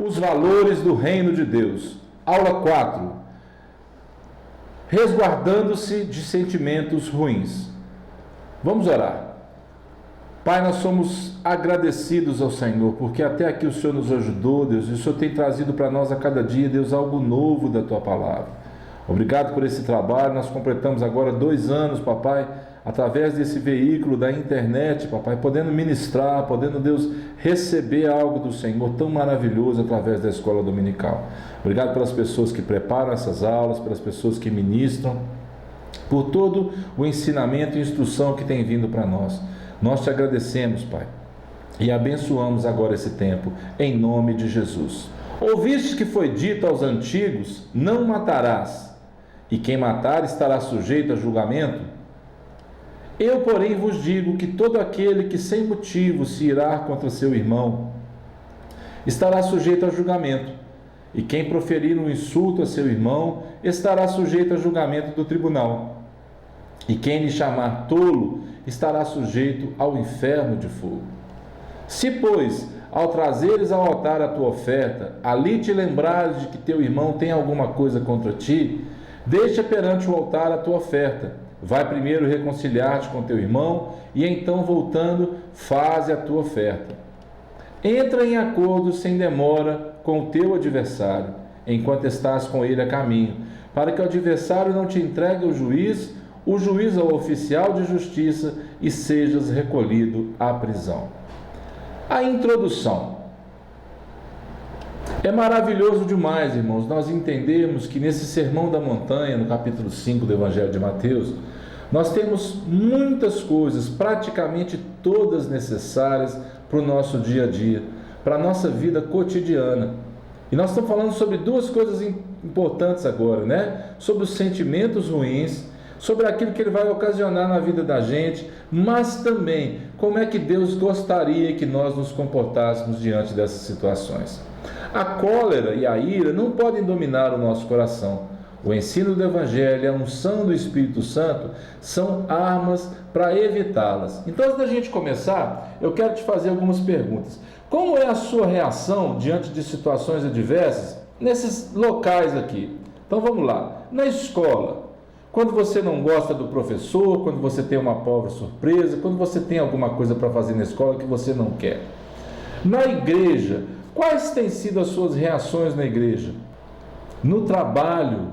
Os valores do reino de Deus. Aula 4. Resguardando-se de sentimentos ruins. Vamos orar. Pai, nós somos agradecidos ao Senhor, porque até aqui o Senhor nos ajudou, Deus, e o Senhor tem trazido para nós a cada dia, Deus, algo novo da Tua Palavra. Obrigado por esse trabalho. Nós completamos agora 2 anos, papai, através desse veículo da internet, papai, podendo ministrar, podendo, Deus, receber algo do Senhor tão maravilhoso através da escola dominical. Obrigado pelas pessoas que preparam essas aulas, pelas pessoas que ministram, por todo o ensinamento e instrução que tem vindo para nós. Nós te agradecemos, Pai, e abençoamos agora esse tempo, em nome de Jesus. Ouviste que foi dito aos antigos: não matarás, e quem matar estará sujeito a julgamento? Eu, porém, vos digo que todo aquele que sem motivo se irá contra seu irmão estará sujeito a julgamento, e quem proferir um insulto a seu irmão estará sujeito a julgamento do tribunal, e quem lhe chamar tolo estará sujeito ao inferno de fogo. Se, pois, ao trazeres ao altar a tua oferta, ali te lembrares de que teu irmão tem alguma coisa contra ti, deixa perante o altar a tua oferta. Vai primeiro reconciliar-te com teu irmão, e então, voltando, faze a tua oferta. Entra em acordo sem demora com o teu adversário, enquanto estás com ele a caminho, para que o adversário não te entregue ao juiz, o juiz ao oficial de justiça, e sejas recolhido à prisão. A introdução. É maravilhoso demais, irmãos, nós entendemos que nesse Sermão da Montanha, no capítulo 5 do Evangelho de Mateus, nós temos muitas coisas, praticamente todas necessárias para o nosso dia a dia, para a nossa vida cotidiana. E nós estamos falando sobre 2 coisas importantes agora, né? Sobre os sentimentos ruins, sobre aquilo que ele vai ocasionar na vida da gente, mas também como é que Deus gostaria que nós nos comportássemos diante dessas situações. A cólera e a ira não podem dominar o nosso coração. O ensino do Evangelho e a unção do Espírito Santo são armas para evitá-las. Então, antes da gente começar, eu quero te fazer algumas perguntas. Como é a sua reação diante de situações adversas nesses locais aqui? Então, vamos lá. Na escola, quando você não gosta do professor, quando você tem uma pobre surpresa, quando você tem alguma coisa para fazer na escola que você não quer. Na igreja, quais têm sido as suas reações na igreja? No trabalho,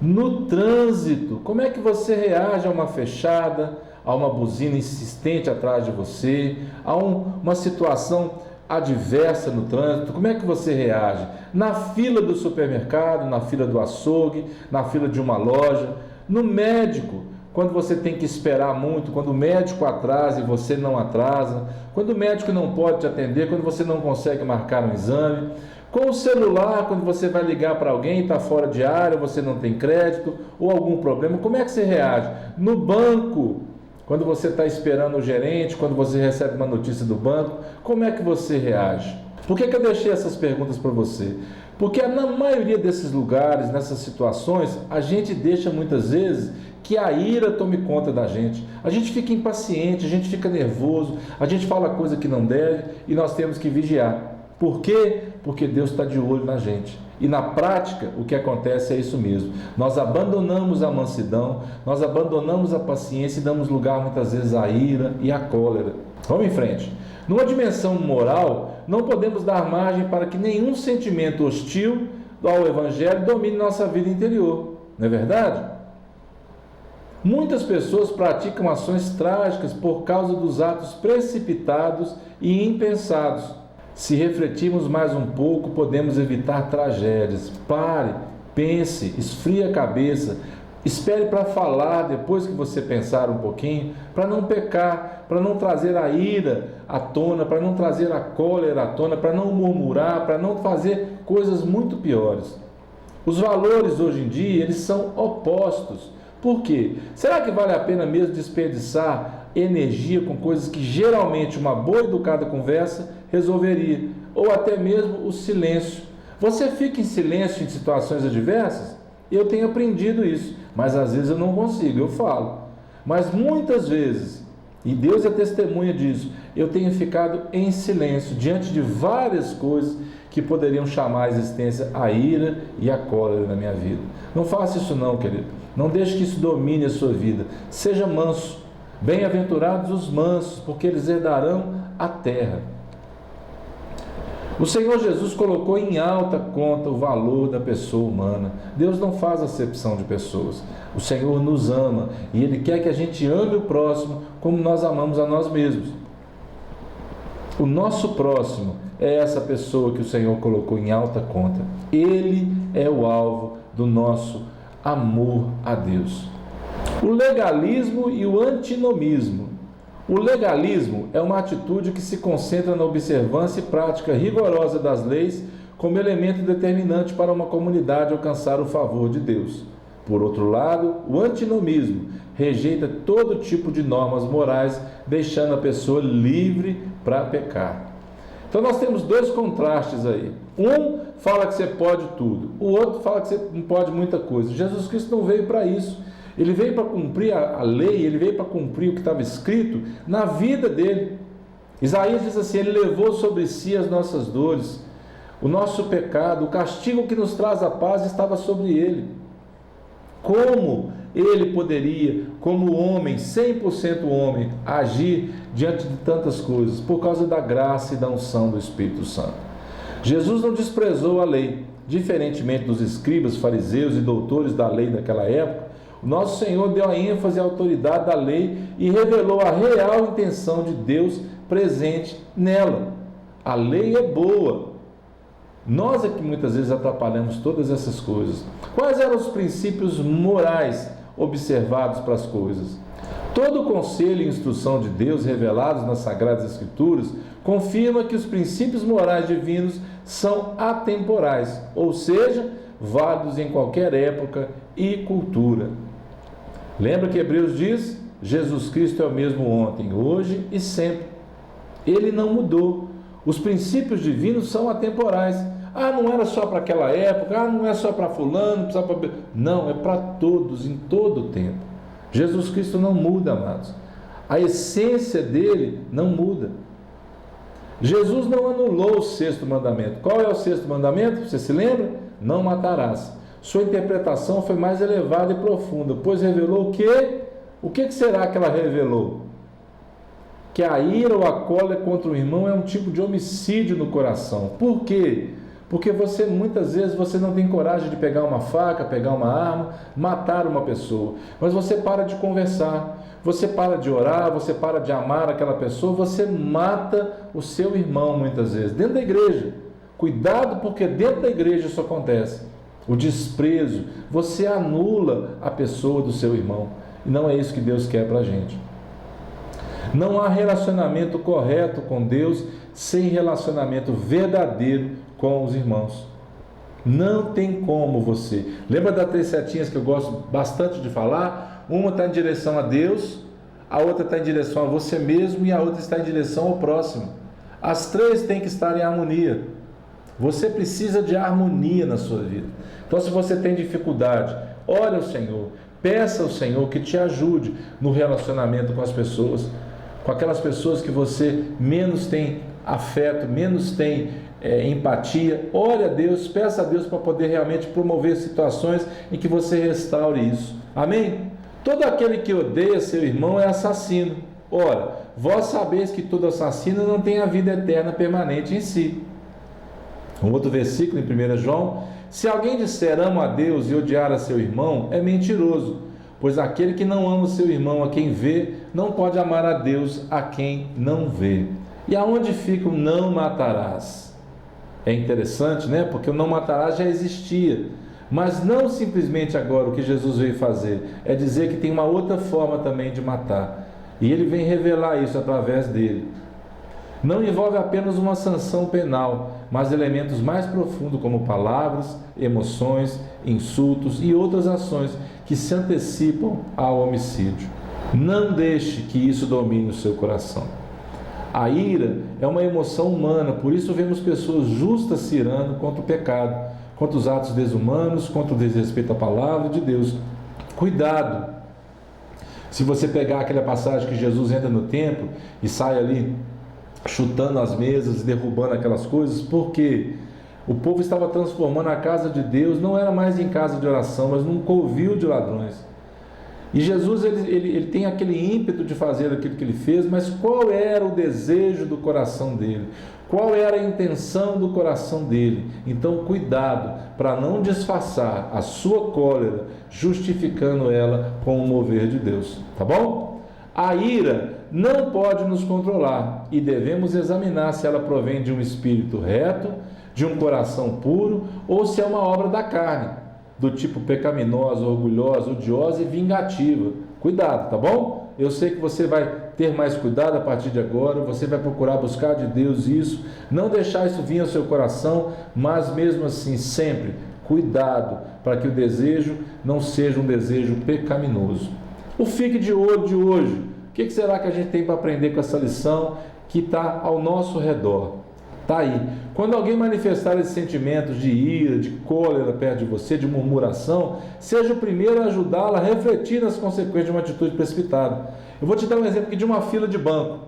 no trânsito, como é que você reage a uma fechada, a uma buzina insistente atrás de você, a uma situação adversa no trânsito? Como é que você reage? Na fila do supermercado, na fila do açougue, na fila de uma loja, no médico, quando você tem que esperar muito, quando o médico atrasa e você não atrasa, quando o médico não pode te atender, quando você não consegue marcar um exame, com o celular, quando você vai ligar para alguém e está fora de área, você não tem crédito ou algum problema, como é que você reage? No banco, quando você está esperando o gerente, quando você recebe uma notícia do banco, como é que você reage? Por que eu deixei essas perguntas para você? Porque na maioria desses lugares, nessas situações, a gente deixa muitas vezes que a ira tome conta da gente. A gente fica impaciente, a gente fica nervoso, a gente fala coisa que não deve e nós temos que vigiar. Por quê? Porque Deus está de olho na gente. E na prática, o que acontece é isso mesmo. Nós abandonamos a mansidão, nós abandonamos a paciência e damos lugar muitas vezes à ira e à cólera. Vamos em frente. Numa dimensão moral, não podemos dar margem para que nenhum sentimento hostil ao Evangelho domine nossa vida interior. Não é verdade? Muitas pessoas praticam ações trágicas por causa dos atos precipitados e impensados. Se refletirmos mais um pouco, podemos evitar tragédias. Pare, pense, esfrie a cabeça, espere para falar depois que você pensar um pouquinho, para não pecar, para não trazer a ira à tona, para não trazer a cólera à tona, para não murmurar, para não fazer coisas muito piores. Os valores hoje em dia, eles são opostos. Por quê? Será que vale a pena mesmo desperdiçar energia com coisas que geralmente uma boa e educada conversa resolveria? Ou até mesmo o silêncio. Você fica em silêncio em situações adversas? Eu tenho aprendido isso, mas às vezes eu não consigo, eu falo. Mas muitas vezes, e Deus é testemunha disso, eu tenho ficado em silêncio diante de várias coisas que poderiam chamar à existência a ira e a cólera na minha vida. Não faça isso não, querido. Não deixe que isso domine a sua vida. Seja manso. Bem-aventurados os mansos, porque eles herdarão a terra. O Senhor Jesus colocou em alta conta o valor da pessoa humana. Deus não faz acepção de pessoas. O Senhor nos ama e Ele quer que a gente ame o próximo como nós amamos a nós mesmos. O nosso próximo é essa pessoa que o Senhor colocou em alta conta. Ele é o alvo do nosso amor a Deus. O legalismo e o antinomismo. O legalismo é uma atitude que se concentra na observância e prática rigorosa das leis como elemento determinante para uma comunidade alcançar o favor de Deus. Por outro lado, o antinomismo rejeita todo tipo de normas morais, deixando a pessoa livre para pecar. Então nós temos dois contrastes aí. Um fala que você pode tudo, o outro fala que você não pode muita coisa. Jesus Cristo não veio para isso. Ele veio para cumprir a lei, ele veio para cumprir o que estava escrito na vida dele. Isaías diz assim: ele levou sobre si as nossas dores, o nosso pecado, o castigo que nos traz a paz estava sobre ele. Como ele poderia, como homem, 100% homem, agir diante de tantas coisas? Por causa da graça e da unção do Espírito Santo. Jesus não desprezou a lei, diferentemente dos escribas, fariseus e doutores da lei daquela época. O nosso Senhor deu a ênfase à autoridade da lei e revelou a real intenção de Deus presente nela. A lei é boa. Nós é que muitas vezes atrapalhamos todas essas coisas. Quais eram os princípios morais observados para as coisas? Todo o conselho e instrução de Deus revelados nas Sagradas Escrituras confirma que os princípios morais divinos são atemporais, ou seja, válidos em qualquer época e cultura. Lembra que Hebreus diz? Jesus Cristo é o mesmo ontem, hoje e sempre. Ele não mudou. Os princípios divinos são atemporais. Ah, não era só para aquela época, ah, não é só para fulano, não, é para todos, em todo o tempo. Jesus Cristo não muda, amados. A essência dele não muda. Jesus não anulou o sexto mandamento. Qual é o sexto mandamento? Você se lembra? Não matarás. Sua interpretação foi mais elevada e profunda, pois revelou o quê? O que será que ela revelou? Que a ira ou a cólera contra o irmão é um tipo de homicídio no coração. Por quê? Porque muitas vezes você não tem coragem de pegar uma faca, pegar uma arma, matar uma pessoa. Mas você para de conversar, você para de orar, você para de amar aquela pessoa, você mata o seu irmão muitas vezes, dentro da igreja. Cuidado, porque dentro da igreja isso acontece. O desprezo, você anula a pessoa do seu irmão. E não é isso que Deus quer para a gente. Não há relacionamento correto com Deus sem relacionamento verdadeiro com os irmãos. Não tem como você. Lembra das 3 setinhas que eu gosto bastante de falar? Uma está em direção a Deus, a outra está em direção a você mesmo e a outra está em direção ao próximo. As 3 têm que estar em harmonia. Você precisa de harmonia na sua vida. Então, se você tem dificuldade, ore ao Senhor, peça ao Senhor que te ajude no relacionamento com as pessoas, com aquelas pessoas que você menos tem afeto, menos tem empatia. Ore a Deus, peça a Deus para poder realmente promover situações em que você restaure isso. Amém? Todo aquele que odeia seu irmão é assassino. Ora, vós sabeis que todo assassino não tem a vida eterna permanente em si. Um outro versículo em 1 João: se alguém disser amo a Deus e odiar a seu irmão, é mentiroso, pois aquele que não ama o seu irmão a quem vê, não pode amar a Deus a quem não vê. E aonde fica o não matarás? É interessante, né? Porque o não matarás já existia, mas não simplesmente agora. O que Jesus veio fazer é dizer que tem uma outra forma também de matar, e ele vem revelar isso através dele. Não envolve apenas uma sanção penal, mas elementos mais profundos como palavras, emoções, insultos e outras ações que se antecipam ao homicídio. Não deixe que isso domine o seu coração. A ira é uma emoção humana, por isso vemos pessoas justas se irando contra o pecado, contra os atos desumanos, contra o desrespeito à palavra de Deus. Cuidado! Se você pegar aquela passagem que Jesus entra no templo e sai ali chutando as mesas e derrubando aquelas coisas, por quê? O povo estava transformando a casa de Deus, não era mais em casa de oração, mas num covil de ladrões. E Jesus ele tem aquele ímpeto de fazer aquilo que ele fez, mas qual era o desejo do coração dele? Qual era a intenção do coração dele? Então, cuidado para não disfarçar a sua cólera, justificando ela com o mover de Deus, tá bom? A ira não pode nos controlar e devemos examinar se ela provém de um espírito reto, de um coração puro, ou se é uma obra da carne, do tipo pecaminosa, orgulhosa, odiosa e vingativa. Cuidado, tá bom? Eu sei que você vai ter mais cuidado a partir de agora, você vai procurar buscar de Deus isso, não deixar isso vir ao seu coração, mas mesmo assim, sempre, cuidado, para que o desejo não seja um desejo pecaminoso. O fique de olho de hoje. O que será que a gente tem para aprender com essa lição que está ao nosso redor? Está aí. Quando alguém manifestar esses sentimentos de ira, de cólera perto de você, de murmuração, seja o primeiro a ajudá-la a refletir nas consequências de uma atitude precipitada. Eu vou te dar um exemplo aqui de uma fila de banco.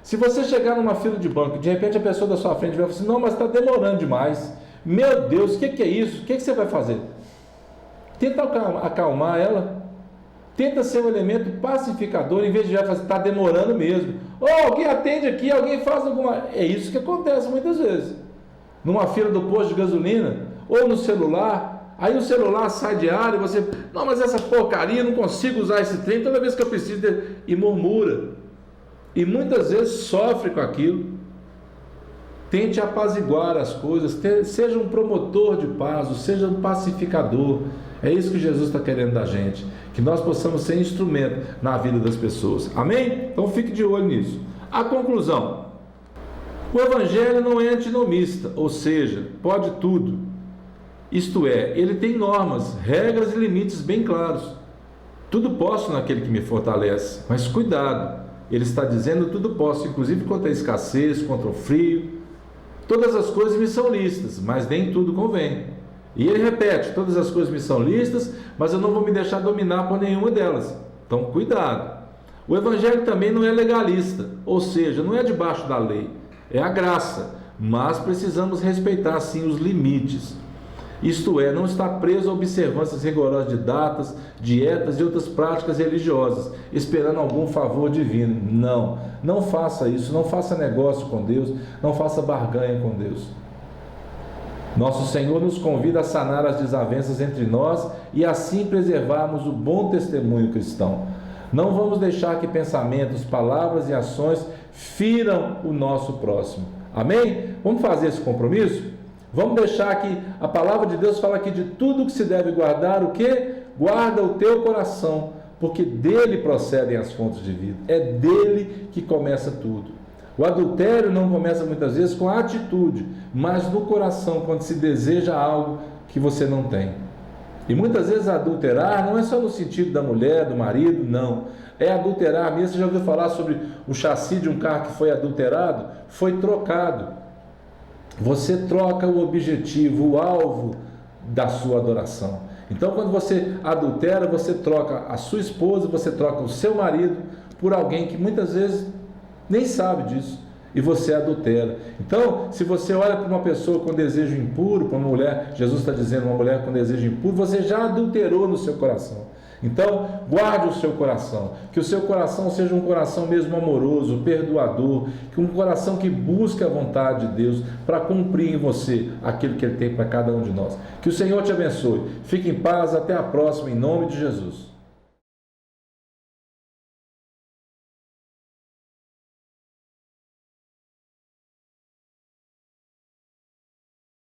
Se você chegar numa fila de banco e de repente a pessoa da sua frente vai falar assim, não, mas está demorando demais. Meu Deus, o que é isso? O que você vai fazer? Tenta acalmar ela. Tenta ser um elemento pacificador, em vez de já fazer, está demorando mesmo. Alguém atende aqui, alguém faz alguma... É isso que acontece muitas vezes. Numa fila do posto de gasolina, ou no celular, aí o celular sai de área e você... Não, mas essa porcaria, não consigo usar esse trem toda vez que eu preciso... E murmura. E muitas vezes sofre com aquilo. Tente apaziguar as coisas, seja um promotor de paz, seja um pacificador. É isso que Jesus está querendo da gente, que nós possamos ser instrumento na vida das pessoas. Amém? Então fique de olho nisso. A conclusão: o Evangelho não é antinomista, ou seja, pode tudo. Isto é, ele tem normas, regras e limites bem claros. Tudo posso naquele que me fortalece, mas cuidado, ele está dizendo tudo posso, inclusive contra a escassez, contra o frio. Todas as coisas me são lícitas, mas nem tudo convém. E ele repete, todas as coisas me são lícitas, mas eu não vou me deixar dominar por nenhuma delas. Então, cuidado. O Evangelho também não é legalista, ou seja, não é debaixo da lei, é a graça, mas precisamos respeitar, sim, os limites. Isto é, não estar preso a observâncias rigorosas de datas, dietas e outras práticas religiosas, esperando algum favor divino. Não, não faça isso, não faça negócio com Deus, não faça barganha com Deus. Nosso Senhor nos convida a sanar as desavenças entre nós e assim preservarmos o bom testemunho cristão. Não vamos deixar que pensamentos, palavras e ações firam o nosso próximo. Amém? Vamos fazer esse compromisso? Vamos deixar que a palavra de Deus fala aqui de tudo que se deve guardar, o que? Guarda o teu coração, porque dele procedem as fontes de vida. É dele que começa tudo. O adultério não começa muitas vezes com a atitude, mas no coração, quando se deseja algo que você não tem. E muitas vezes adulterar não é só no sentido da mulher, do marido, não. É adulterar mesmo. Você já ouviu falar sobre o chassi de um carro que foi adulterado? Foi trocado. Você troca o objetivo, o alvo da sua adoração. Então, quando você adultera, você troca a sua esposa, você troca o seu marido por alguém que muitas vezes nem sabe disso, e você adultera. Então, se você olha para uma pessoa com desejo impuro, para uma mulher, Jesus está dizendo, uma mulher com desejo impuro, você já adulterou no seu coração. Então, guarde o seu coração, que o seu coração seja um coração mesmo amoroso, perdoador, que um coração que busque a vontade de Deus para cumprir em você aquilo que Ele tem para cada um de nós. Que o Senhor te abençoe. Fique em paz, até a próxima, em nome de Jesus.